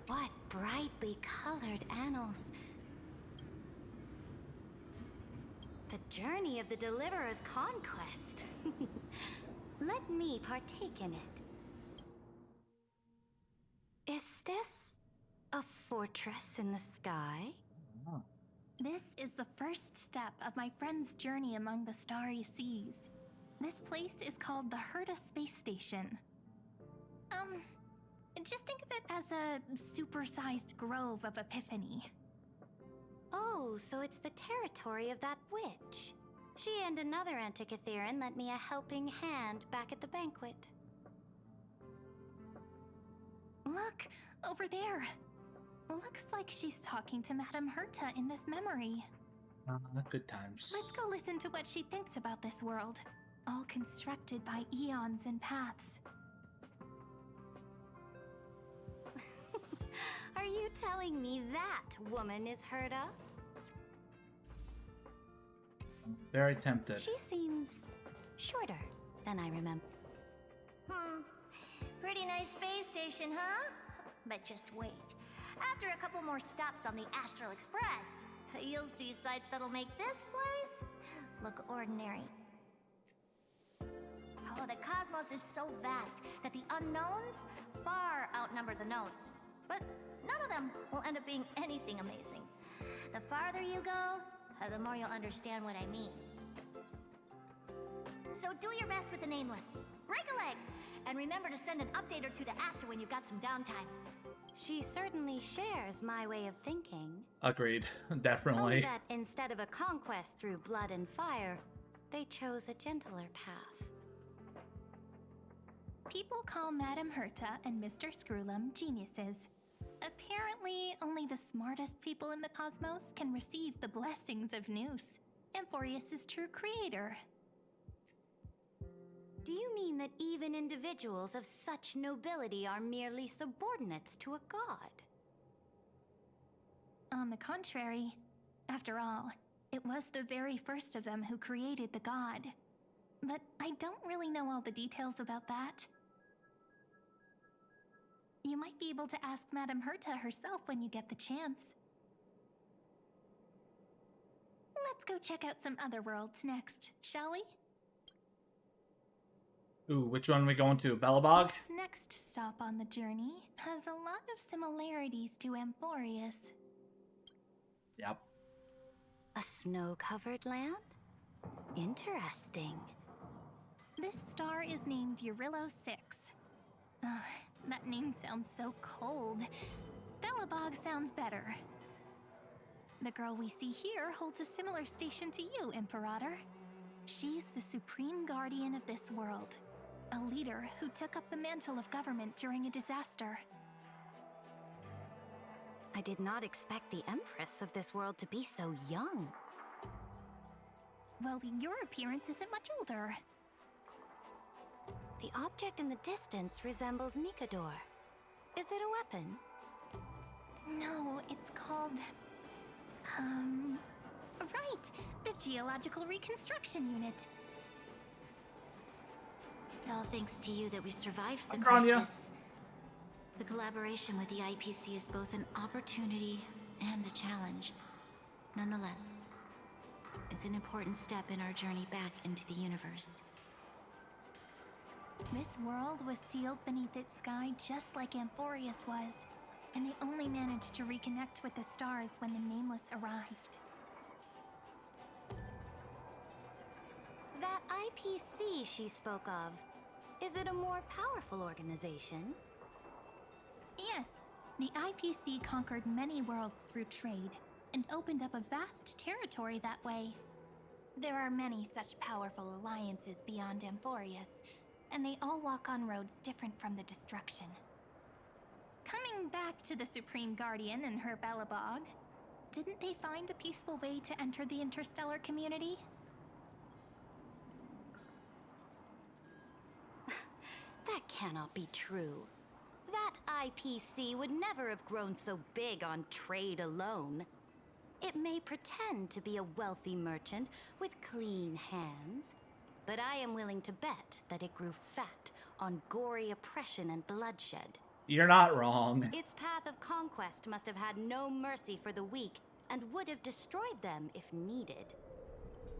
What brightly colored annals. The journey of the Deliverer's conquest. Let me partake in it. Is this a fortress in the sky? Oh. This is the first step of my friend's journey among the starry seas. This place is called the Herta Space Station. Just think of it as a supersized grove of Epiphany. Oh, so it's the territory of that witch. She and another Antikytherian lent me a helping hand back at the banquet. Look, over there. Looks like she's talking to Madame Herta in this memory. Good times. Let's go listen to what she thinks about this world, all constructed by eons and paths. Are you telling me that woman is Herta? Very tempted. She seems shorter than I remember. Pretty nice space station, huh? But just wait. After a couple more stops on the Astral Express, you'll see sights that'll make this place look ordinary. Oh, the cosmos is so vast that the unknowns far outnumber the knowns. But none of them will end up being anything amazing. The farther you go, the more you'll understand what I mean. So do your best with the nameless. Break a leg! And remember to send an update or two to Asta when you've got some downtime. She certainly shares my way of thinking. Agreed. Only Definitely. that instead of a conquest through blood and fire, they chose a gentler path. People call Madame Herta and Mr. Screwlum geniuses. Apparently, only the smartest people in the cosmos can receive the blessings of Nous, Amphorius' true creator. Do you mean that even individuals of such nobility are merely subordinates to a god? On the contrary, after all, it was the very first of them who created the god. But I don't really know all the details about that. You might be able to ask Madame Herta herself when you get the chance. Let's go check out some other worlds next, shall we? Ooh, which one are we going to? Belobog? This next stop on the journey has a lot of similarities to Amphorius. Yep. A snow-covered land? Interesting. This star is named Eurillo 6. That name sounds so cold. Belobog sounds better. The girl we see here holds a similar station to you, Imperator. She's the supreme guardian of this world. A leader who took up the mantle of government during a disaster. I did not expect the Empress of this world to be so young. Well, your appearance isn't much older. The object in the distance resembles Nikador. Is it a weapon? No, it's called... Right! The Geological Reconstruction Unit. It's all thanks to you that we survived the Grania. crisis. The collaboration with the IPC is both an opportunity and a challenge. Nonetheless, it's an important step in our journey back into the universe. This world was sealed beneath its sky just like Amphorius was, and they only managed to reconnect with the stars when the Nameless arrived. That IPC she spoke of, is it a more powerful organization? Yes, the IPC conquered many worlds through trade, and opened up a vast territory that way. There are many such powerful alliances beyond Amphorius, and they all walk on roads different from the destruction. Coming back to the Supreme Guardian and her Belobog, didn't they find a peaceful way to enter the interstellar community? That cannot be true. That IPC would never have grown so big on trade alone. It may pretend to be a wealthy merchant with clean hands, but I am willing to bet that it grew fat on gory oppression and bloodshed. You're not wrong. Its path of conquest must have had no mercy for the weak and would have destroyed them if needed.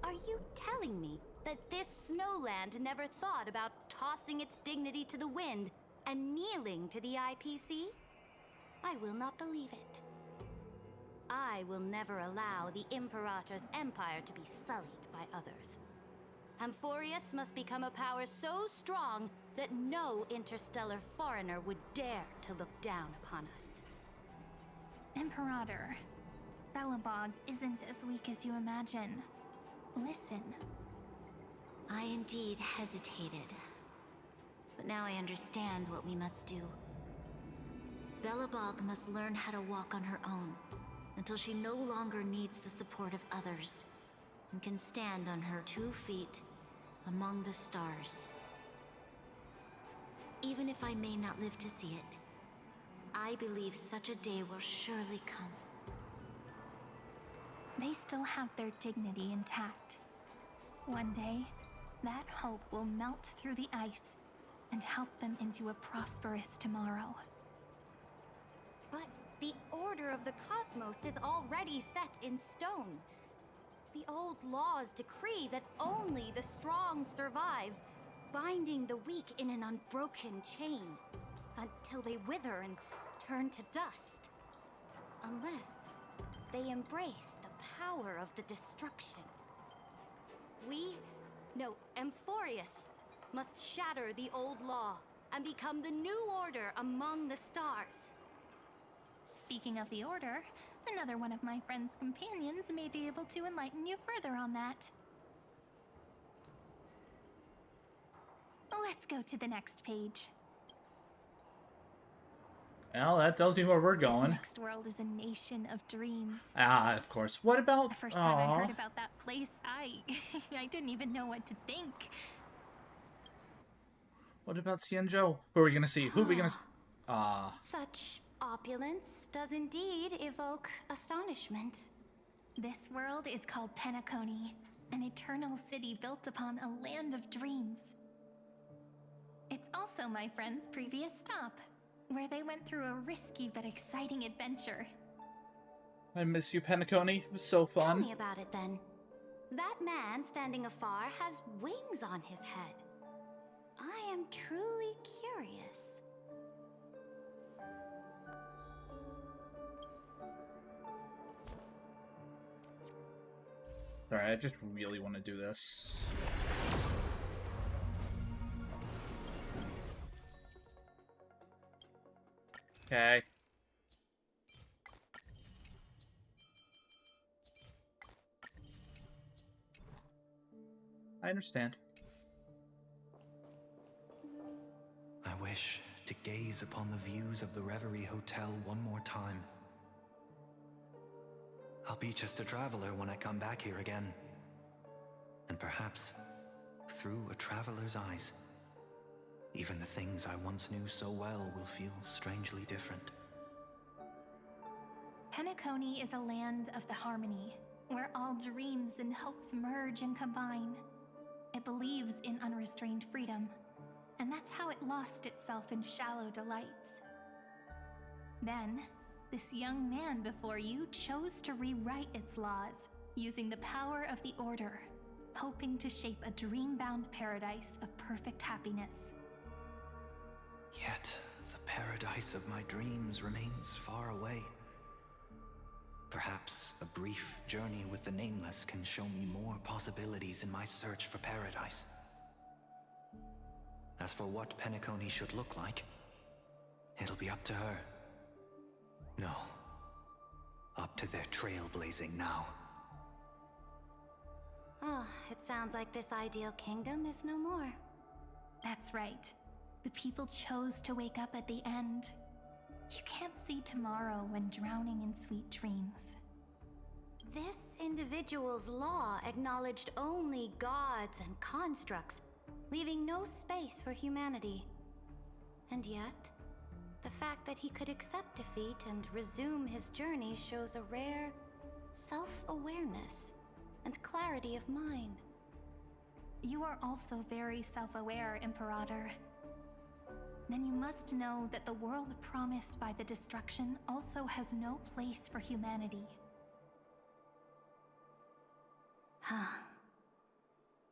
Are you telling me that this snowland never thought about tossing its dignity to the wind and kneeling to the IPC? I will not believe it. I will never allow the Imperator's empire to be sullied by others. Amphorius must become a power so strong that no interstellar foreigner would dare to look down upon us. Imperator, Belobog isn't as weak as you imagine. Listen. I indeed hesitated. But now I understand what we must do. Belobog must learn how to walk on her own until she no longer needs the support of others and can stand on her 2 feet among the stars. Even if I may not live to see it, I believe such a day will surely come. They still have their dignity intact. One day, that hope will melt through the ice and help them into a prosperous tomorrow. But the order of the cosmos is already set in stone. The old laws decree that only the strong survive, binding the weak in an unbroken chain until they wither and turn to dust. Unless they embrace the power of the destruction. Amphorius must shatter the old law and become the new order among the stars. Speaking of the Order, another one of my friend's companions may be able to enlighten you further on that. Let's go to the next page. Well, that tells me where we're This going. next world is a nation of dreams. Ah, of course. What about... The first time I Aw. heard about that place, I didn't even know what to think. What about Xianzhou? Who are we gonna see? Who are we gonna... Such opulence does indeed evoke astonishment. This world is called Penacony, an eternal city built upon a land of dreams. It's also my friend's previous stop, where they went through a risky but exciting adventure. I miss you, Penacony. It was so Tell fun. me about it then. That man standing afar has wings on his head. I am truly curious. Alright, I just really want to do this. Okay. I understand. I wish to gaze upon the views of the Reverie Hotel one more time. I'll be just a traveler when I come back here again. And perhaps, through a traveler's eyes, even the things I once knew so well will feel strangely different. Penacony is a land of the harmony, where all dreams and hopes merge and combine. It believes in unrestrained freedom, and that's how it lost itself in shallow delights. Then, this young man before you chose to rewrite its laws, using the power of the Order, hoping to shape a dream-bound paradise of perfect happiness. Yet, the paradise of my dreams remains far away. Perhaps a brief journey with the Nameless can show me more possibilities in my search for paradise. As for what Penacony should look like, it'll be up to her. No, up to their trailblazing now. Oh, it sounds like this ideal kingdom is no more. That's right. The people chose to wake up at the end. You can't see tomorrow when drowning in sweet dreams. This individual's law acknowledged only gods and constructs, leaving no space for humanity. And yet, the fact that he could accept defeat and resume his journey shows a rare self-awareness and clarity of mind. You are also very self-aware, Imperator. then you must know that the world promised by the destruction also has no place for humanity.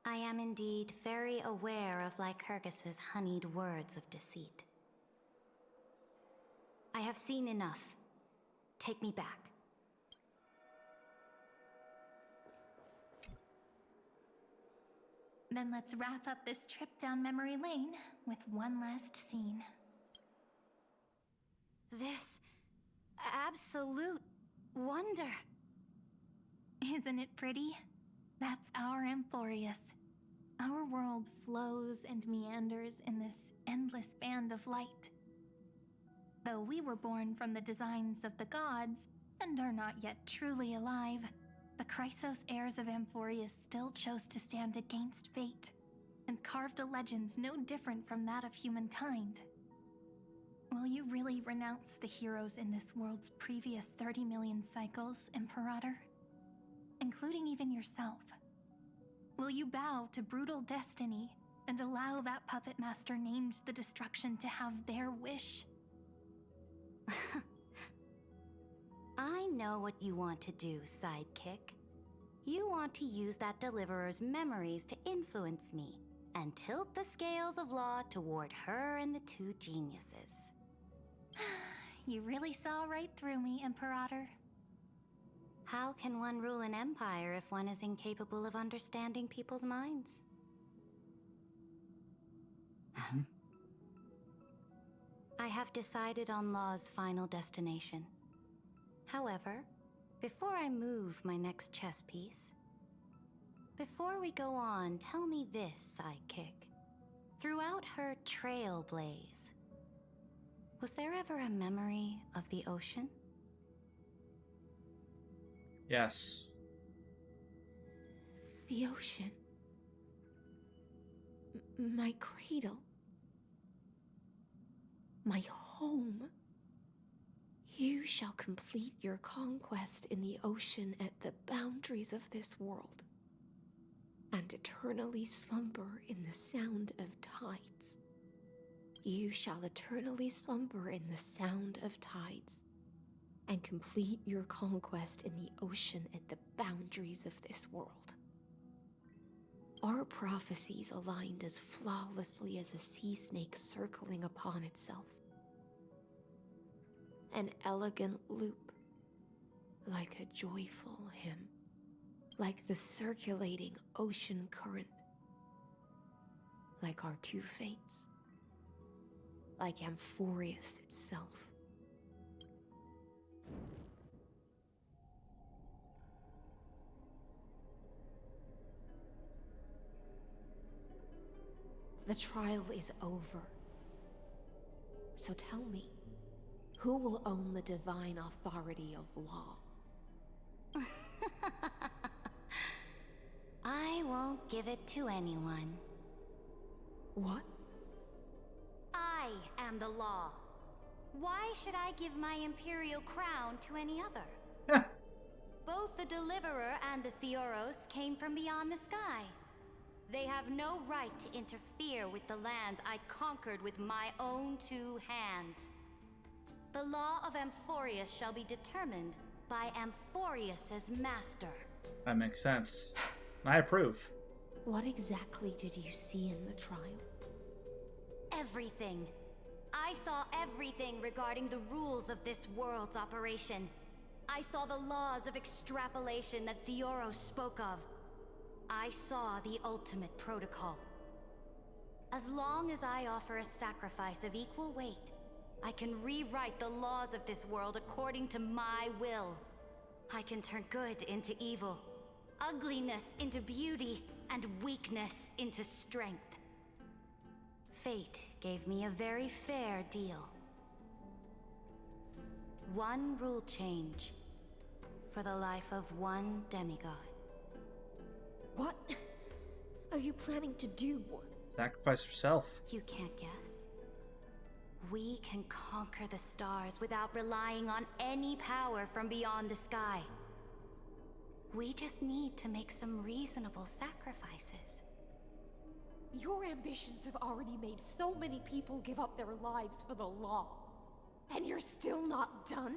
I am indeed very aware of Lycurgus's honeyed words of deceit. I have seen enough. Take me back. Then let's wrap up this trip down memory lane with one last scene. This absolute wonder. Isn't it pretty? That's our Amphorius. Our world flows and meanders in this endless band of light. Though we were born from the designs of the gods and are not yet truly alive, the Chrysos heirs of Amphorius still chose to stand against fate and carved a legend no different from that of humankind. Will you really renounce the heroes in this world's previous 30 million cycles, Imperator? Including even yourself? Will you bow to brutal destiny and allow that puppet master named the destruction to have their wish? I know what you want to do, sidekick. You want to use that deliverer's memories to influence me and tilt the scales of law toward her and the two geniuses. You really saw right through me, Imperator. How can one rule an empire if one is incapable of understanding people's minds? I have decided on Law's final destination. However, before I move my next chess piece, before we go on, tell me this, sidekick. Throughout her trailblaze, was there ever a memory of the ocean? Yes. The ocean. My cradle. My home. You shall complete your conquest in the ocean at the boundaries of this world, and eternally slumber in the sound of tides. You shall eternally slumber in the sound of tides, and complete your conquest in the ocean at the boundaries of this world. Our prophecies aligned as flawlessly as a sea snake circling upon itself. An elegant loop, like a joyful hymn, like the circulating ocean current, like our two fates, like Amphorius itself. The trial is over. So tell me, who will own the divine authority of law? I won't give it to anyone. What? I am the law. Why should I give my imperial crown to any other? Both the Deliverer and the Theoros came from beyond the sky. They have no right to interfere with the lands I conquered with my own two hands. The law of Amphorius shall be determined by Amphorius's master. That makes sense. I approve. What exactly did you see in the trial? Everything. I saw everything regarding the rules of this world's operation. I saw the laws of extrapolation that Theoros spoke of. I saw the ultimate protocol. As long as I offer a sacrifice of equal weight, I can rewrite the laws of this world according to my will. I can turn good into evil, ugliness into beauty, and weakness into strength. Fate gave me a very fair deal. One rule change for the life of one demigod. What are you planning to do? Sacrifice yourself. You can't guess. We can conquer the stars without relying on any power from beyond the sky. We just need to make some reasonable sacrifices. Your ambitions have already made so many people give up their lives for the law. And you're still not done?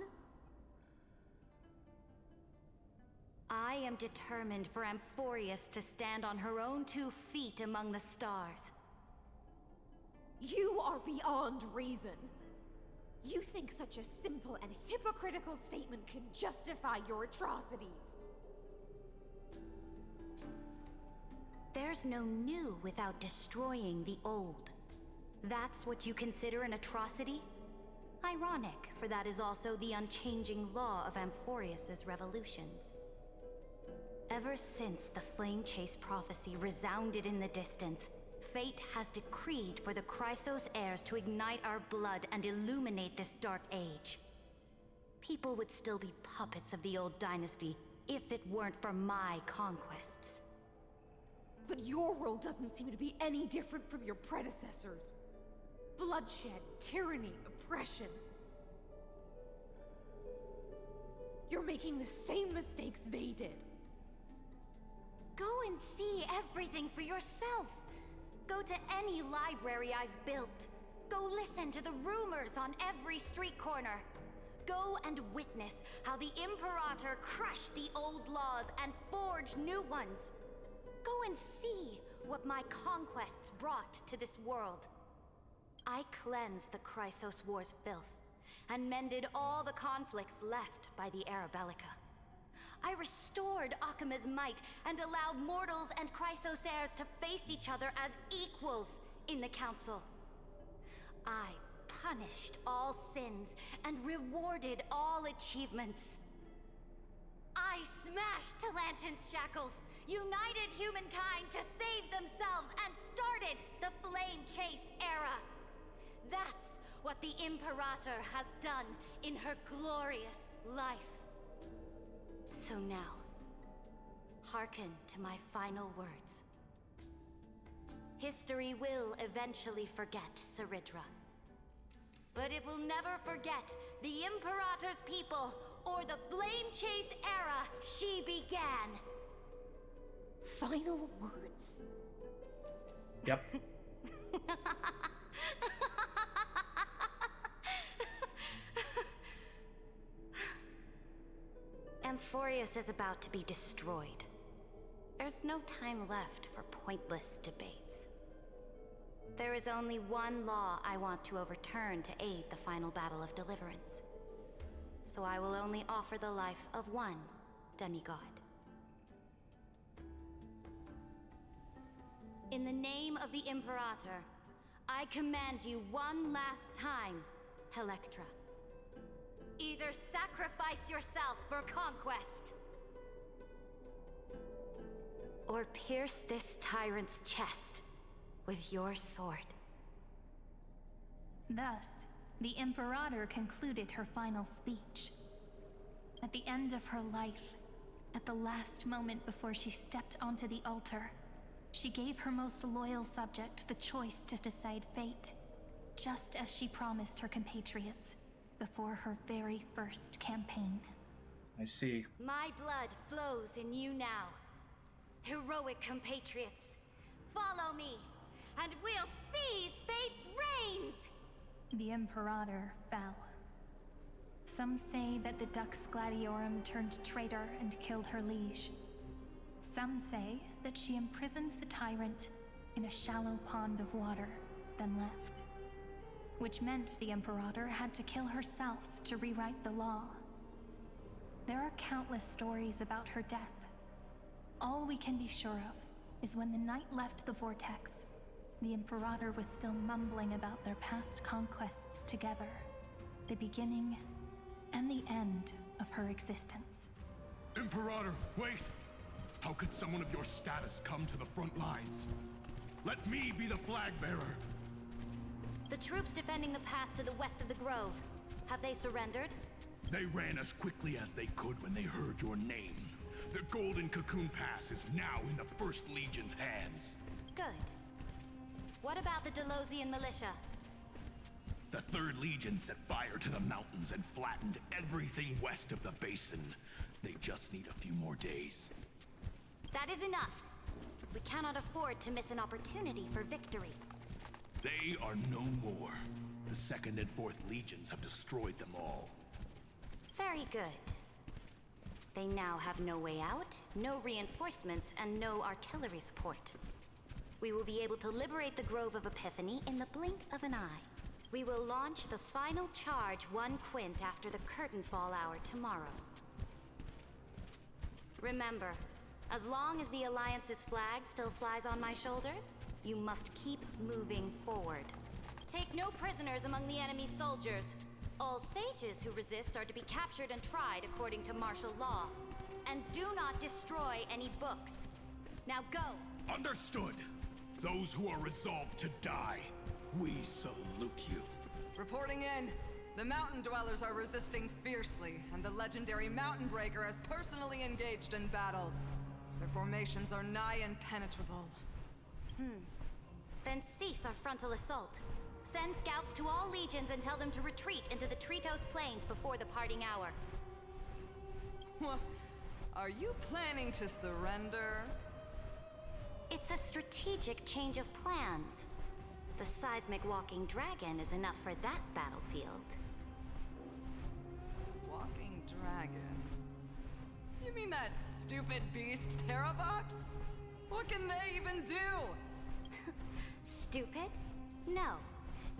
I am determined for Amphorius to stand on her own 2 feet among the stars. You are beyond reason. You think such a simple and hypocritical statement can justify your atrocities. There's no new without destroying the old. That's what you consider an atrocity? Ironic, for that is also the unchanging law of Amphorius's revolutions. Ever since the Flame Chase prophecy resounded in the distance, fate has decreed for the Chrysos heirs to ignite our blood and illuminate this dark age. People would still be puppets of the old dynasty if it weren't for my conquests. But your world doesn't seem to be any different from your predecessors. Bloodshed, tyranny, oppression. You're making the same mistakes they did. Go and see everything for yourself. Go to any library I've built. Go listen to the rumors on every street corner. Go and witness how the Imperator crushed the old laws and forged new ones. Go and see what my conquests brought to this world. I cleansed the Chrysos War's filth, and mended all the conflicts left by the Arabellica. I restored Akima's might, and allowed mortals and Chrysos heirs to face each other as equals in the Council. I punished all sins, and rewarded all achievements. I smashed Talantin's shackles, united humankind to save themselves, and started the Flame Chase era. That's what the Imperator has done in her glorious life. So now, hearken to my final words. History will eventually forget Ceridra. But it will never forget the Imperator's people, or the Flame Chase era she began. Final words. Yep. Amphorius is about to be destroyed. There's no time left for pointless debates. There is only one law I want to overturn to aid the final battle of deliverance. So I will only offer the life of one demigod. In the name of the Imperator, I command you one last time, Electra. Either sacrifice yourself for conquest, or pierce this tyrant's chest with your sword. Thus, the Imperator concluded her final speech. At the end of her life, at the last moment before she stepped onto the altar, she gave her most loyal subject the choice to decide fate, just as she promised her compatriots before her very first campaign. I see. My blood flows in you now. Heroic compatriots, follow me, and we'll seize fate's reins! The Imperator fell. Some say that the Dux Gladiorum turned traitor and killed her liege. Some say that she imprisoned the tyrant in a shallow pond of water, then left. Which meant the Imperator had to kill herself to rewrite the law. There are countless stories about her death. All we can be sure of is when the Knight left the Vortex, the Imperator was still mumbling about their past conquests together, the beginning and the end of her existence. Imperator, wait! How could someone of your status come to the front lines? Let me be the flag bearer! The troops defending the pass to the west of the Grove, have they surrendered? They ran as quickly as they could when they heard your name. The Golden Cocoon Pass is now in the First Legion's hands. Good. What about the Delosian militia? The Third Legion set fire to the mountains and flattened everything west of the basin. They just need a few more days. That is enough. We cannot afford to miss an opportunity for victory. They are no more. The 2nd and 4th Legions have destroyed them all. Very good. They now have no way out, no reinforcements, and no artillery support. We will be able to liberate the Grove of Epiphany in the blink of an eye. We will launch the final charge 1 quint after the curtain fall hour tomorrow. Remember, as long as the Alliance's flag still flies on my shoulders, you must keep moving forward. Take no prisoners among the enemy's soldiers. All sages who resist are to be captured and tried according to martial law. And do not destroy any books. Now go! Understood! Those who are resolved to die, we salute you. Reporting in. The Mountain Dwellers are resisting fiercely, and the legendary Mountain Breaker has personally engaged in battle. Their formations are nigh impenetrable. Then cease our frontal assault. Send scouts to all legions and tell them to retreat into the Tritos Plains before the parting hour. What? Are you planning to surrender? It's a strategic change of plans. The seismic walking dragon is enough for that battlefield. Walking dragon? You mean that stupid beast, Terravox? What can they even do? Stupid? No.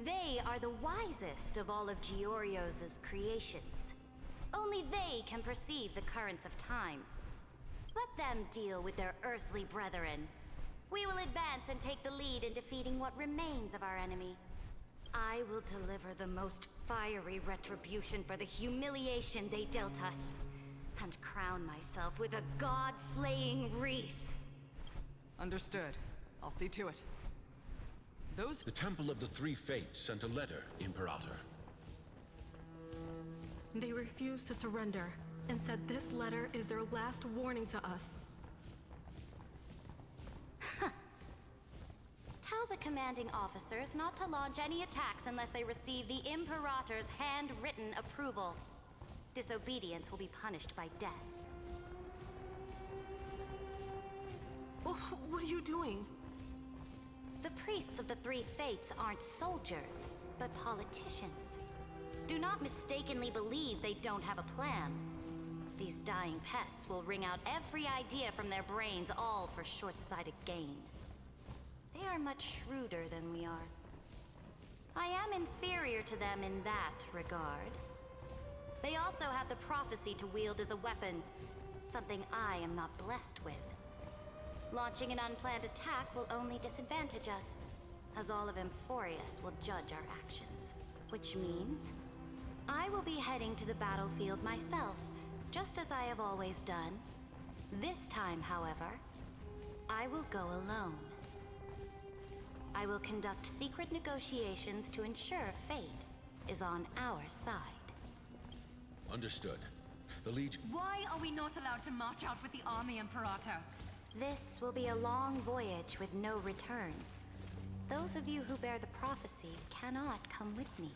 They are the wisest of all of Giorio's creations. Only they can perceive the currents of time. Let them deal with their earthly brethren. We will advance and take the lead in defeating what remains of our enemy. I will deliver the most fiery retribution for the humiliation they dealt us, and crown myself with a god-slaying wreath. Understood. I'll see to it. The Temple of the Three Fates sent a letter, Imperator. They refused to surrender, and said this letter is their last warning to us. Tell the commanding officers not to launch any attacks unless they receive the Imperator's handwritten approval. Disobedience will be punished by death. What are you doing? The priests of the Three Fates aren't soldiers, but politicians. Do not mistakenly believe they don't have a plan. These dying pests will wring out every idea from their brains, all for short-sighted gain. They are much shrewder than we are. I am inferior to them in that regard. They also have the prophecy to wield as a weapon, something I am not blessed with. Launching an unplanned attack will only disadvantage us, as all of Emphorius will judge our actions. Which means, I will be heading to the battlefield myself, just as I have always done. This time, however, I will go alone. I will conduct secret negotiations to ensure fate is on our side. Understood. The Legion... Why are we not allowed to march out with the army, Imperator? This will be a long voyage with no return. Those of you who bear the prophecy cannot come with me.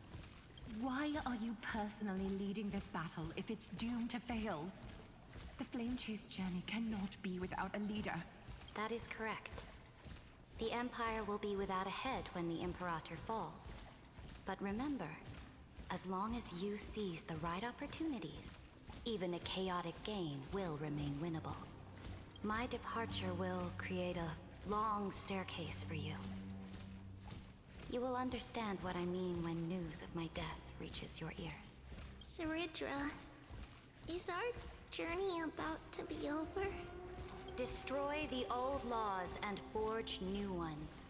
Why are you personally leading this battle if it's doomed to fail? The Flame Chase journey cannot be without a leader. That is correct. The Empire will be without a head when the Imperator falls. But remember, as long as you seize the right opportunities, even a chaotic game will remain winnable. My departure will create a long staircase for you. You will understand what I mean when news of my death reaches your ears. Saridra, is our journey about to be over? Destroy the old laws and forge new ones.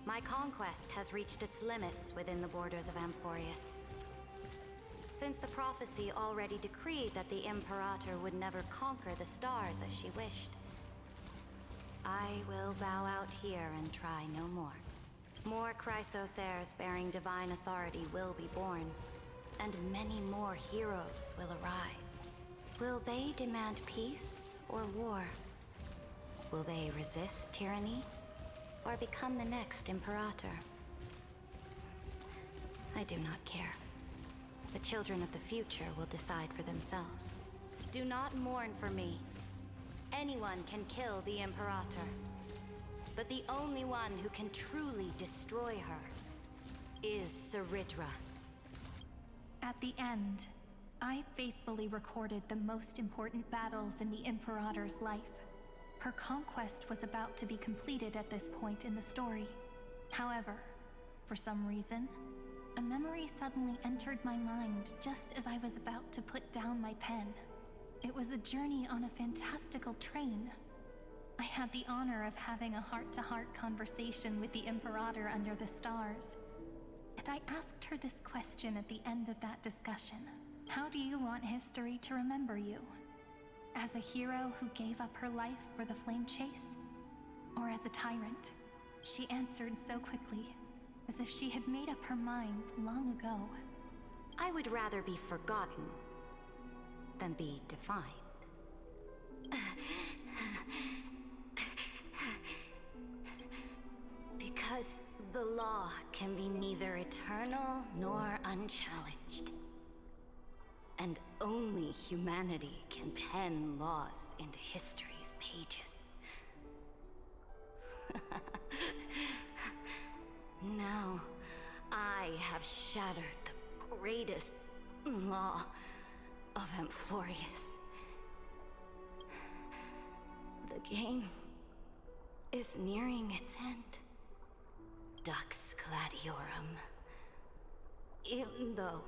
My conquest has reached its limits within the borders of Amphorius. Since the prophecy already decreed that the Imperator would never conquer the stars as she wished, I will bow out here and try no more. More Chrysos heirs bearing divine authority will be born, and many more heroes will arise. Will they demand peace or war? Will they resist tyranny or become the next Imperator? I do not care. The children of the future will decide for themselves. Do not mourn for me. Anyone can kill the Imperator. But the only one who can truly destroy her is Saridra. At the end, I faithfully recorded the most important battles in the Imperator's life. Her conquest was about to be completed at this point in the story. However, for some reason, a memory suddenly entered my mind just as I was about to put down my pen. It was a journey on a fantastical train. I had the honor of having a heart-to-heart conversation with the Imperator under the stars. And I asked her this question at the end of that discussion. How do you want history to remember you? As a hero who gave up her life for the flame chase? Or as a tyrant? She answered so quickly, as if she had made up her mind long ago. I would rather be forgotten than be defined. Because the law can be neither eternal nor unchallenged. And only humanity can pen laws into history's pages. Now, I have shattered the greatest law of Amphorius. The game is nearing its end. Dux Gladiorum. Even though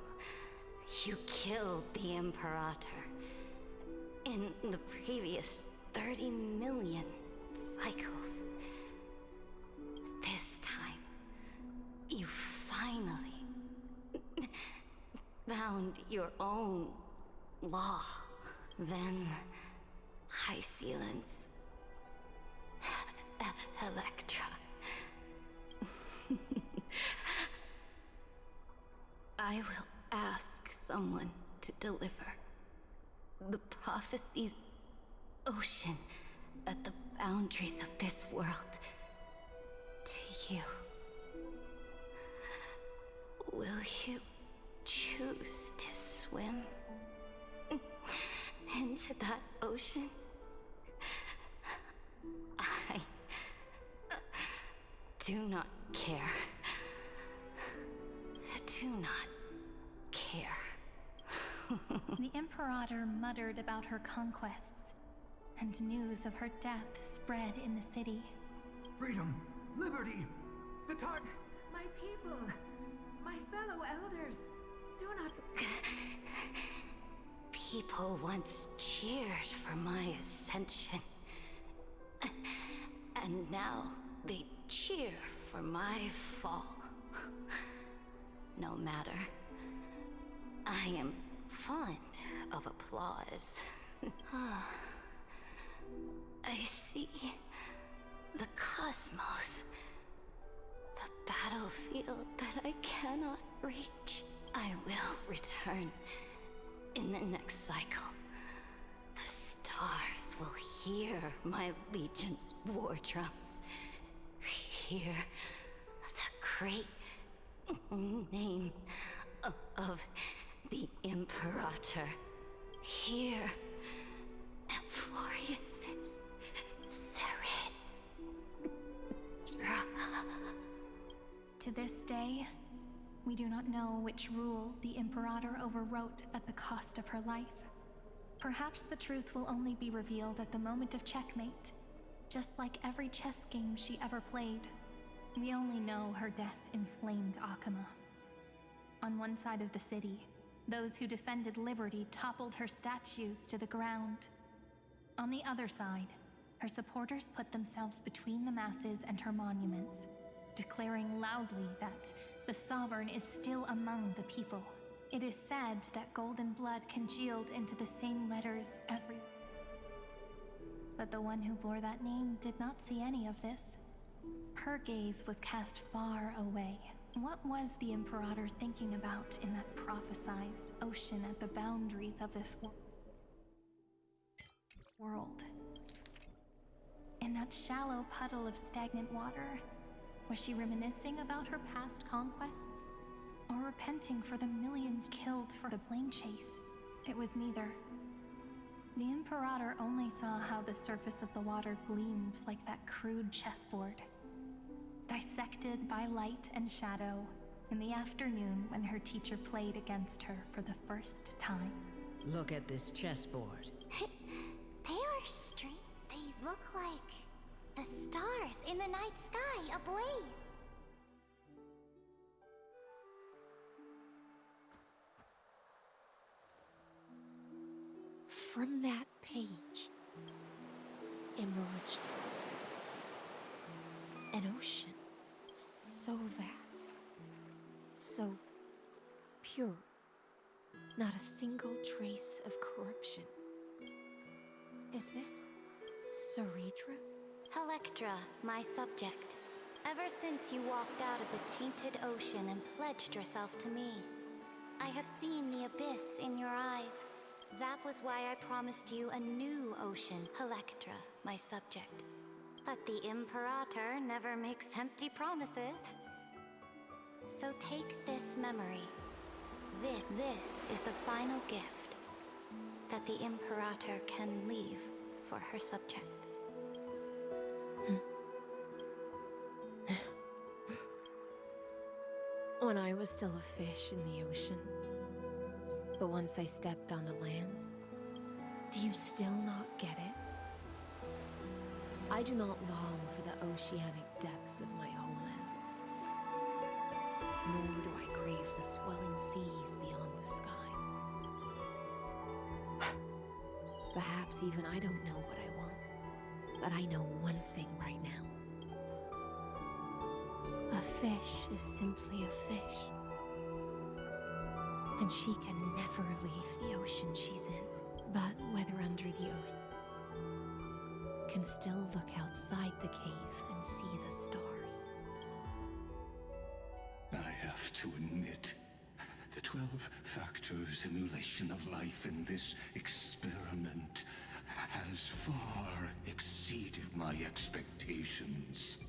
you killed the Imperator in the previous 30 million cycles, this time, you finally found your own law. Then, High Sealants, Electra. I will ask someone to deliver the prophecy's ocean at the boundaries of this world to you. Will you choose to swim into that ocean? I do not care. Do not care. The Imperator muttered about her conquests, and news of her death spread in the city. Freedom, liberty, the time. My people, my fellow elders, do not... People once cheered for my ascension. And now they cheer for my fall. No matter. I am fond of applause. I see the cosmos. The battlefield that I cannot reach. I will return in the next cycle. The stars will hear my legion's war drums. Hear the great name of the Imperator. Hear Amphorius's Saridra. To this day, we do not know which rule the Imperator overwrote at the cost of her life. Perhaps the truth will only be revealed at the moment of checkmate, just like every chess game she ever played. We only know her death inflamed Akama. On one side of the city, those who defended liberty toppled her statues to the ground. On the other side, her supporters put themselves between the masses and her monuments, declaring loudly that the Sovereign is still among the people. It is said that golden blood congealed into the same letters everywhere. But the one who bore that name did not see any of this. Her gaze was cast far away. What was the Imperator thinking about in that prophesized ocean at the boundaries of this world? In that shallow puddle of stagnant water, was she reminiscing about her past conquests? Or repenting for the millions killed for the flame chase? It was neither. The Imperator only saw how the surface of the water gleamed like that crude chessboard, dissected by light and shadow in the afternoon when her teacher played against her for the first time. Look at this chessboard. They are strange. They look like the stars in the night sky ablaze. From that page emerged an ocean so vast, so pure, not a single trace of corruption. Is this Ceredra? Electra, my subject. Ever since you walked out of the tainted ocean and pledged yourself to me, I have seen the abyss in your eyes. That was why I promised you a new ocean, Electra, my subject. But the Imperator never makes empty promises. So take this memory. This is the final gift that the Imperator can leave for her subject. When I was still a fish in the ocean, but once I stepped onto land, do you still not get it? I do not long for the oceanic depths of my homeland, nor do I crave the swelling seas beyond the sky. Perhaps even I don't know what I want, but I know one thing right now. A fish is simply a fish. And she can never leave the ocean she's in. But whether under the ocean, can still look outside the cave and see the stars. I have to admit, the 12-factor simulation of life in this experiment has far exceeded my expectations.